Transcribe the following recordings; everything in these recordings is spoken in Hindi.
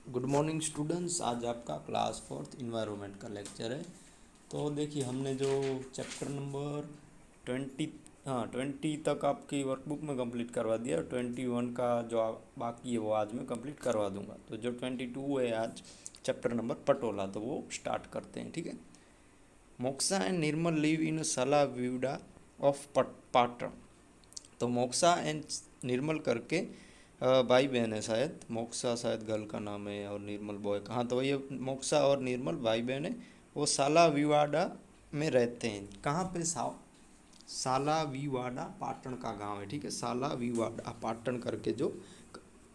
Good morning students. आज आपका क्लास फोर्थ इन्वायरमेंट का लेक्चर है। तो देखिए हमने जो चैप्टर नंबर 20 तक आपकी वर्कबुक में कंप्लीट करवा दिया। 21 का जो बाकी है वो आज मैं कंप्लीट करवा दूंगा। तो जो 22 है आज चैप्टर नंबर पटोला, तो वो स्टार्ट करते हैं। ठीक है। Moksha and Nirmal live in सला विवडा ऑफ पाटन। तो मोक्सा एंड निर्मल करके भाई बहन है शायद। मोक्सा शायद गर्ल का नाम है और निर्मल बॉय का। हाँ, तो ये मोक्सा और निर्मल भाई बहन है। वो साला विवाडा में रहते हैं। कहाँ पे? साला विवाडा पाटन का गांव है। ठीक है, साला विवाडा पाटन करके जो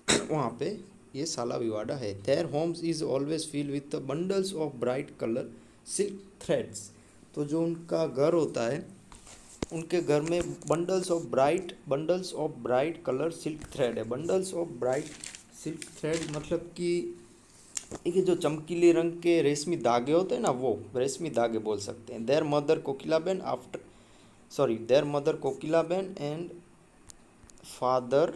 वहाँ पे ये साला विवाडा है। Their homes is always fill with bundles of bright colour silk threads. तो जो उनका घर होता है, उनके घर में bundles of bright colour silk thread है। Bundles of bright silk thread मतलब कि ये जो चमकीले रंग के रेशमी धागे होते हैं ना, वो रेशमी धागे बोल सकते हैं। Their mother Kokilaben and father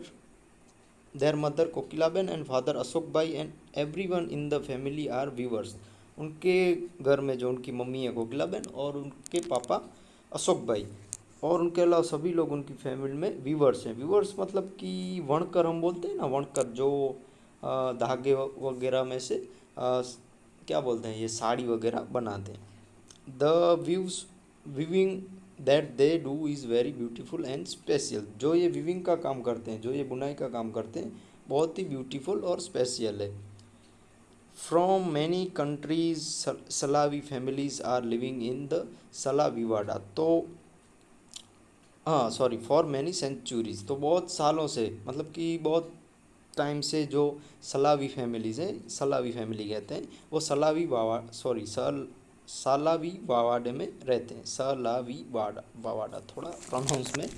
father Ashok bhai and everyone in the family are weavers. उनके घर में जो उनकी मम्मी है कोकिलाबेन और उनके पापा अशोक भाई और उनके अलावा सभी लोग उनकी फैमिली में वीवर्स हैं। वीवर्स मतलब कि वणकर हम बोलते हैं ना, वणकर जो धागे वगैरह में से क्या बोलते हैं, ये साड़ी वगैरह बनाते हैं। The views viewing that they do is very beautiful and special. जो ये विविंग का काम करते हैं, जो ये बुनाई का काम करते हैं, बहुत ही ब्यूटीफुल और स्पेशल है। From many countries Salvi families are living in the Salvivada. तो हाँ सॉरी, फॉर मैनी सेंचुरीज, तो बहुत सालों से मतलब कि बहुत टाइम से जो सलावी फैमिलीज हैं, सलावी फैमिली कहते हैं, वो सालावी वावाडे में रहते हैं। सलावी वाडा वावाडा, थोड़ा प्रोनाउंस में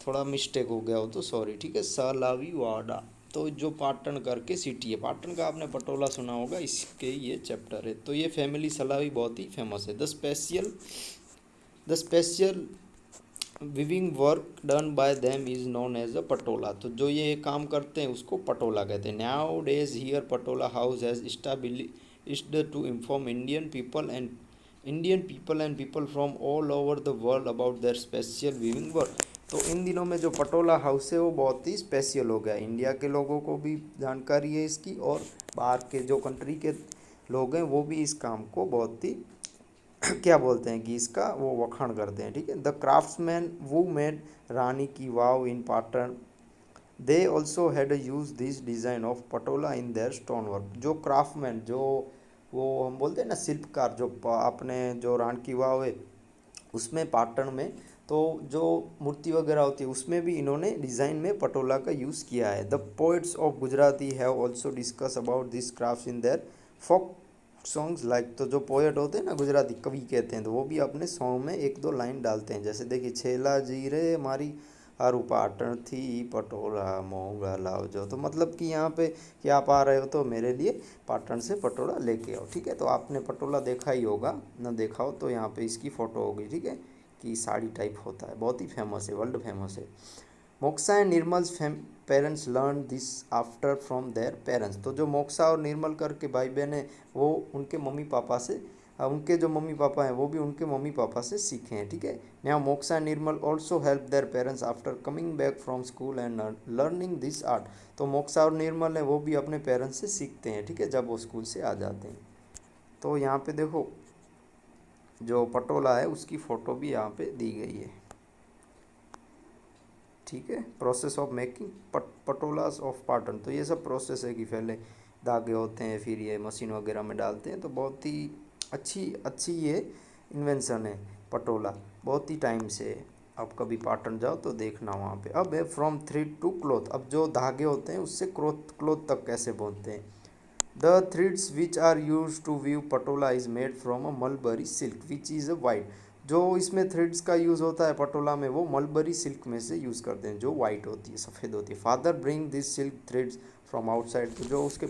थोड़ा मिस्टेक हो गया हो तो सॉरी। ठीक है, सलावी वाडा। तो जो पाटन करके सिटी है, पाटन का आपने पटोला सुना होगा, इसके ये चैप्टर है। तो ये फैमिली सलावी बहुत ही फेमस है। The special weaving work done by them is known as a patola. तो जो ये काम करते हैं उसको पटोला कहते हैं। Nowadays here Patola house has established to inform Indian people from all over the world about their special weaving work. तो इन दिनों में जो पटोला हाउस है वो बहुत ही स्पेशल हो गया। इंडिया के लोगों को भी जानकारी है इसकी, और बाहर के जो कंट्री के लोग हैं वो भी इस काम को बहुत ही क्या बोलते हैं कि इसका वो वखाण करते हैं। ठीक है। द क्राफ्ट्समैन वो मेड रानी की Vav in Patan, they also had use this design of patola in their stone work. जो क्राफ्टमैन, जो वो हम बोलते हैं ना शिल्पकार, जो अपने जो रानी की वाव है उसमें पाटन में, तो जो मूर्ति वगैरह होती है उसमें भी इन्होंने डिज़ाइन में पटोला का यूज़ किया है। The poets of Gujarati have also discuss about this craft in their folk songs like. तो जो पोएट होते हैं ना, गुजराती कवि कहते हैं, तो वो भी अपने सॉन्ग में एक दो लाइन डालते हैं। जैसे देखिए, छेला जी रे मारी हारू पाटन थी पटोला मोंगा लाओ। तो मतलब कि यहाँ पे कि आप आ रहे हो तो मेरे लिए पाटन से पटोला लेके आओ। ठीक है। तो आपने पटोला देखा ही होगा, ना देखा हो तो यहाँ पे इसकी फ़ोटो होगी। ठीक है, कि साड़ी टाइप होता है, बहुत ही फेमस है, वर्ल्ड फेमस है। Moksha and Nirmal's parents learn this after from their parents. तो जो मोक्सा और निर्मल करके भाई बहन है, वो उनके मम्मी पापा से, उनके जो मम्मी पापा हैं वो भी उनके मम्मी पापा से सीखे हैं। ठीक है। Now moxa and Nirmal also help their parents after coming back from school and learning this art. तो मोक्सा और निर्मल है वो भी अपने पेरेंट्स से सीखते हैं। ठीक है, जब वो स्कूल से आ जाते हैं। तो यहाँ पे देखो, जो पटोला है उसकी फ़ोटो भी यहाँ पे दी गई है। ठीक है, process of making patolas of Patan. तो ये सब प्रोसेस है कि पहले धागे होते हैं, फिर ये मशीन वगैरह में डालते हैं। तो बहुत ही अच्छी अच्छी ये इन्वेंशन है पटोला, बहुत ही टाइम से है। अब कभी पाटन जाओ तो देखना वहाँ पे। अब है फ्रॉम थ्रेड टू क्लोथ। अब जो धागे होते हैं उससे क्लोथ तक कैसे बुनते हैं। The threads which are use to weave patola is made from a mulberry silk which is a white. जो इसमें थ्रेड्स का यूज़ होता है पटोला में, वो मलबरी सिल्क में से यूज़ करते हैं, जो वाइट होती है, सफ़ेद होती है। Father bring this silk threads from outside. तो जो उसके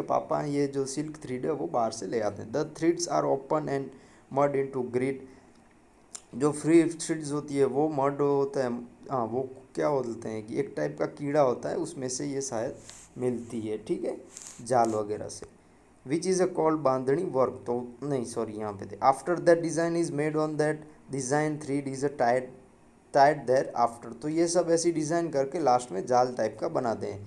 पापा हैं ये जो सिल्क थ्रेड है वो बाहर से ले आते हैं। The threads are open and mud in to grid जो फ्री सीड्स होती है वो मड होता है। हाँ, वो क्या बोलते हैं कि एक टाइप का कीड़ा होता है, उसमें से ये शायद मिलती है, ठीक है, जाल वगैरह से। Which is a called bandhani work, तो नहीं सॉरी यहाँ पे थे। After that design is made on that design thread is a tight tight thereafter, तो ये सब ऐसी डिज़ाइन करके लास्ट में जाल टाइप का बनाते हैं।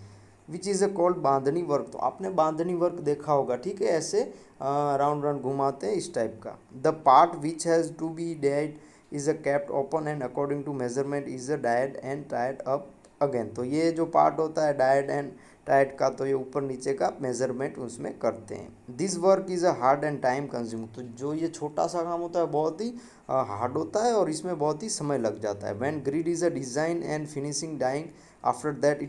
विच is a called bandhani work, तो आपने बांधनी वर्क देखा होगा, ठीक है, ऐसे राउंड राउंड घुमाते हैं इस टाइप का। The part which has to be dyed is a kept open and according to measurement is a dyed and tied up again, तो ये जो पार्ट होता है डाइड एंड टाइट का, तो ये ऊपर नीचे का मेजरमेंट उसमें करते हैं। This work is a hard and time consume, तो जो ये छोटा सा काम होता है बहुत ही हार्ड होता है और इसमें बहुत ही समय लग जाता है। When grid is a design and finishing dyeing after that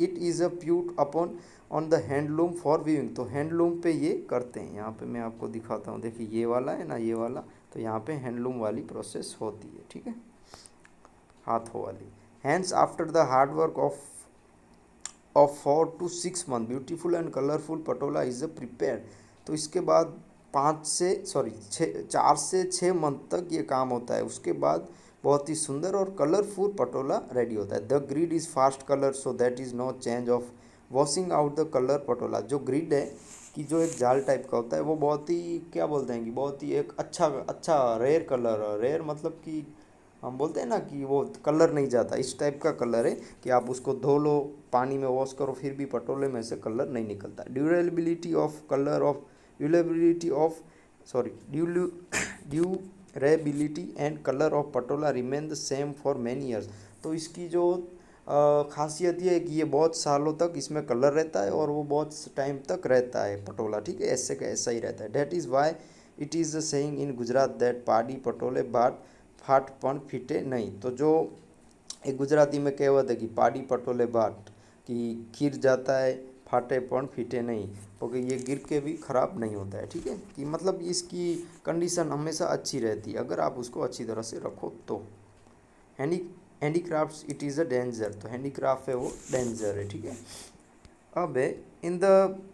it is a put upon on the handloom for weaving, तो हैंडलूम पे ये करते हैं। यहाँ पे मैं आपको दिखाता हूँ, देखिए ये वाला है ना, ये वाला, तो यहाँ पे हैंडलूम वाली प्रोसेस होती है, ठीक है, हाथों वाली। Hands after the hard work of 4 to 6 month beautiful and colourful Patola is prepared, तो इसके बाद 4 से 6 मंथ तक ये काम होता है। उसके बाद बहुत ही सुंदर और कलरफुल पटोला रेडी होता है। The grid is fast colour so that is no change of washing out the colour patola, जो ग्रिड है कि जो एक जाल टाइप का होता है वो बहुत ही क्या बोलते हैं कि बहुत ही एक अच्छा अच्छा रेयर कलर, रेयर मतलब कि हम बोलते हैं ना कि वो कलर नहीं जाता, इस टाइप का कलर है कि आप उसको धो लो, पानी में वॉश करो, फिर भी पटोले में से कलर नहीं निकलता। Durability of colour of durability of sorry durability and colour of Patola remain the same for many years, तो इसकी जो खासियत ये है कि ये बहुत सालों तक इसमें कलर रहता है और वो बहुत टाइम तक रहता है पटोला, ठीक है, ऐसे का ऐसा ही रहता है। That is why it is a saying in Gujarat that पाडी पटोले बाट फाट पण फीटे नहीं, तो जो एक गुजराती में कहावत है कि पाडी पटोले बाट, कि गिर जाता है फाटे पण फीटे नहीं, क्योंकि ये गिर के भी ख़राब नहीं होता है, ठीक है, कि मतलब इसकी कंडीशन हमेशा अच्छी रहती है अगर आप उसको अच्छी तरह से रखो तो। Handy handicrafts it is a danger, तो हैंडीक्राफ्ट है वो डेंजर है, ठीक है। अब in the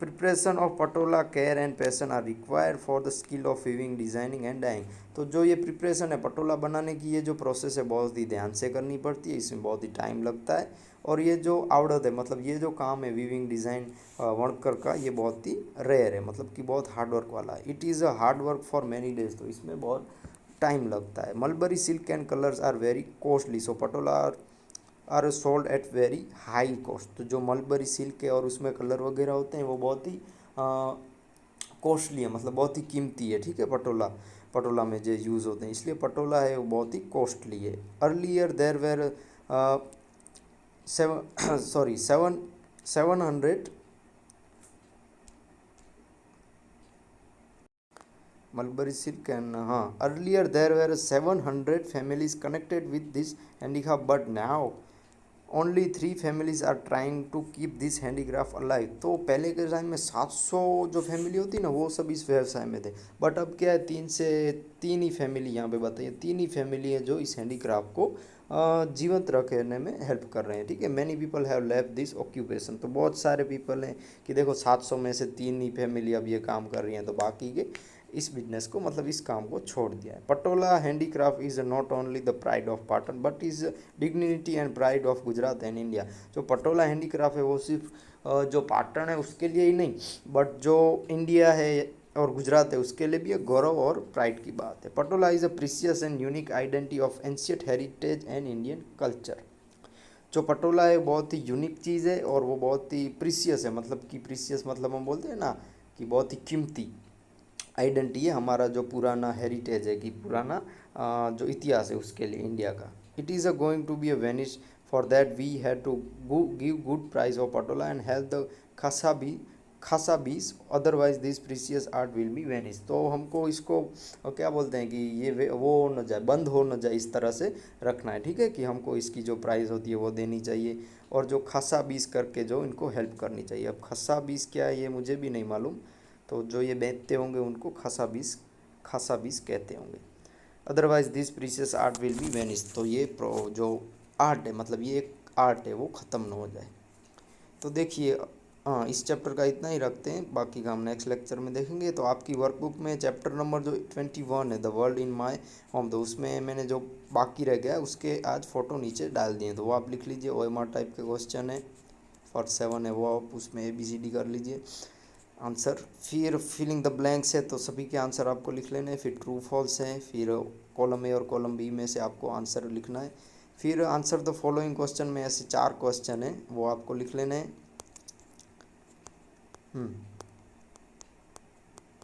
preparation of patola care and passion are required for the skill of weaving designing and dyeing, तो जो ये प्रिपरेशन है पटोला बनाने की, ये जो प्रोसेस है बहुत ही ध्यान से करनी पड़ती है, इसमें बहुत ही टाइम लगता है। और ये जो आवड़त है मतलब ये जो काम है वीविंग डिज़ाइन वणकर का, ये बहुत ही रेयर है, मतलब कि बहुत हार्ड वर्क वाला है। It is a hard work for many days, तो इसमें बहुत टाइम लगता है। Mulberry silk and colours are very costly, so patola are sold at very high cost, तो जो मलबरी सिल्क है और उसमें कलर वगैरह होते हैं वो बहुत ही कॉस्टली है, मतलब बहुत ही कीमती है, ठीक है, पटोला पटोला में जो यूज़ होते हैं, इसलिए पटोला है वो बहुत ही कॉस्टली है। Earlier there were seven sorry seven 700 mulberry silk and हाँ earlier there were 700 families connected with this handicraft but now only 3 families are trying to keep this handicraft alive, तो पहले के टाइम में 700 जो फैमिली होती ना वो सब इस व्यवसाय में थे, बट अब क्या है 3 ही फैमिली यहाँ पे बताइए, 3 ही फैमिली है जो इस हैंडीक्राफ्ट को जीवंत रखने में हेल्प कर रहे हैं, ठीक है। Many people have left this occupation, तो बहुत सारे पीपल हैं कि देखो 700 में से 3 ही फैमिली अब ये काम कर रही हैं, तो बाकी के इस बिजनेस को मतलब इस काम को छोड़ दिया है। Patola handicraft is not only the pride of Patan but is dignity and pride of Gujarat and India, जो पटोला हैंडीक्राफ्ट है वो सिर्फ जो पाटन है उसके लिए ही नहीं, बट जो इंडिया है और गुजरात है उसके लिए भी एक गौरव और प्राइड की बात है। Patola is a precious and unique identity of ancient heritage and Indian culture, जो पटोला है बहुत ही यूनिक चीज़ है और वो बहुत ही प्रीसियस है, मतलब कि प्रीसियस मतलब हम बोलते हैं ना कि बहुत ही कीमती आइडेंटिटी है, हमारा जो पुराना हेरिटेज है कि पुराना जो इतिहास है उसके लिए इंडिया का। It is a going to be a vanish for that we had to give good price of patola and help the खासा बीस otherwise this precious art will be vanish, तो हमको इसको क्या बोलते हैं कि ये वो हो न जाए, बंद हो न जाए, इस तरह से रखना है, ठीक है, कि हमको इसकी जो प्राइस होती है वो देनी चाहिए और जो खासा बीस करके जो इनको हेल्प करनी चाहिए। अब खासा बीस क्या है ये मुझे भी नहीं मालूम, तो जो ये बेचते होंगे उनको खासा बीस कहते होंगे। Otherwise this precious art will be vanish, तो ये जो आर्ट है मतलब ये एक आर्ट है वो ख़त्म ना हो जाए। तो देखिए हाँ, इस चैप्टर का इतना ही रखते हैं, बाकी का हम नेक्स्ट लेक्चर में देखेंगे। तो आपकी वर्कबुक में चैप्टर नंबर जो 21 है, the world in my home, तो उसमें मैंने जो बाकी रह गया उसके आज फ़ोटो नीचे डाल दिए, तो वो आप लिख लीजिए। OMR टाइप के क्वेश्चन है, फॉर 7 है, वो आप उसमें ABCD कर लीजिए आंसर। फिर फिलिंग द ब्लैंक्स है, तो सभी के आंसर आपको लिख लेने हैं। फिर ट्रू फॉल्स है, फिर कॉलम ए और कॉलम बी में से आपको आंसर लिखना है। फिर आंसर द फॉलोइंग क्वेश्चन में ऐसे 4 क्वेश्चन हैं, वो आपको लिख लेने हैं।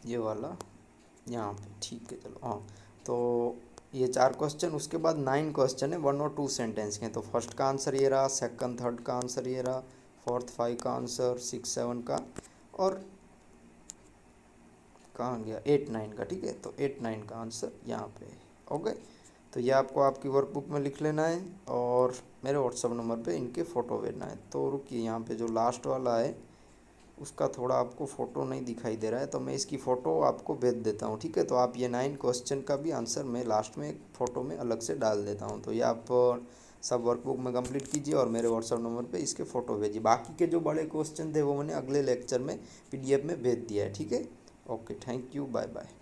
ये वाला यहाँ पे, ठीक है, चलो। हाँ, तो ये 4 क्वेश्चन, उसके बाद 9 क्वेश्चन है, 1 और 2 सेंटेंस के हैं। तो फर्स्ट का आंसर ये रहा, सेकंड थर्ड का आंसर ये रहा, फोर्थ 5 का आंसर, 6 7 का, और कहाँ गया 8 9 का। ठीक है, तो 8 9 का आंसर यहाँ पे है। ओके, तो ये आपको आपकी वर्कबुक में लिख लेना है और मेरे व्हाट्सअप नंबर पे इनके फ़ोटो भेजना है। तो रुकिए, यहाँ पे जो लास्ट वाला है उसका थोड़ा आपको फ़ोटो नहीं दिखाई दे रहा है, तो मैं इसकी फ़ोटो आपको भेज देता हूँ। ठीक है, तो आप ये 9 क्वेश्चन का भी आंसर मैं लास्ट में एक फ़ोटो में अलग से डाल देता हूँ। तो ये आप सब वर्कबुक में कंप्लीट कीजिए और मेरे व्हाट्सअप नंबर पे इसके फ़ोटो भेजिए। बाकी के जो बड़े क्वेश्चन थे वो मैंने अगले लेक्चर में PDF में भेज दिया है। ठीक है, okay, thank you, bye bye.